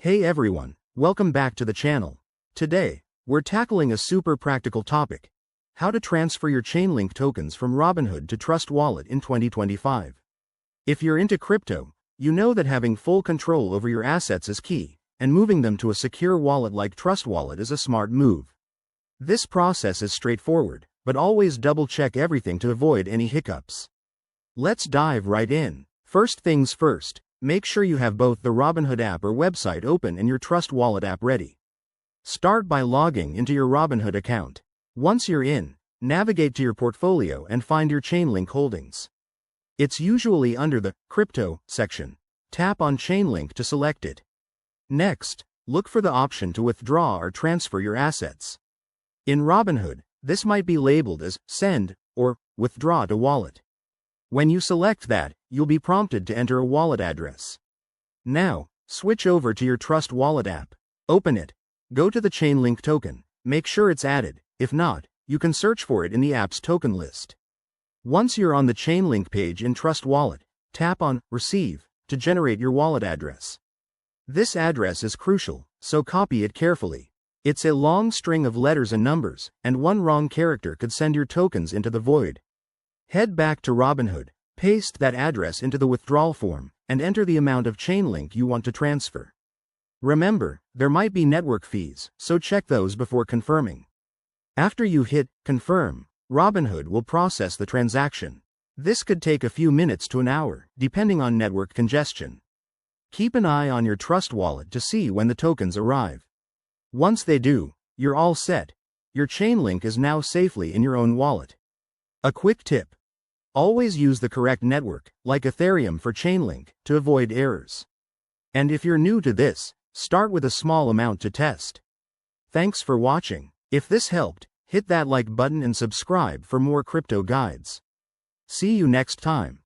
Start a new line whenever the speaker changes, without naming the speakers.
Hey everyone, welcome back to the channel. Today, we're tackling a super practical topic: how to transfer your Chainlink tokens from Robinhood to Trust Wallet in 2025. If you're into crypto, you know that having full control over your assets is key, and moving them to a secure wallet like Trust Wallet is a smart move. This process is straightforward, but always double-check everything to avoid any hiccups. Let's dive right in. First things first, make sure you have both the Robinhood app or website open and your Trust Wallet app ready. Start by logging into your Robinhood account. Once you're in, navigate to your portfolio and find your Chainlink holdings. It's usually under the Crypto section. Tap on Chainlink to select it. Next, look for the option to withdraw or transfer your assets. In Robinhood, this might be labeled as Send or Withdraw to Wallet. When you select that, you'll be prompted to enter a wallet address. Now, switch over to your Trust Wallet app. Open it. Go to the Chainlink token. Make sure it's added. If not, you can search for it in the app's token list. Once you're on the Chainlink page in Trust Wallet, tap on Receive to generate your wallet address. This address is crucial, so copy it carefully. It's a long string of letters and numbers, and one wrong character could send your tokens into the void. Head back to Robinhood, paste that address into the withdrawal form, and enter the amount of Chainlink you want to transfer. Remember, there might be network fees, so check those before confirming. After you hit Confirm, Robinhood will process the transaction. This could take a few minutes to an hour, depending on network congestion. Keep an eye on your Trust Wallet to see when the tokens arrive. Once they do, you're all set. Your Chainlink is now safely in your own wallet. A quick tip: always use the correct network, like Ethereum for Chainlink, to avoid errors. And if you're new to this, start with a small amount to test. Thanks for watching. If this helped, hit that like button and subscribe for more crypto guides. See you next time.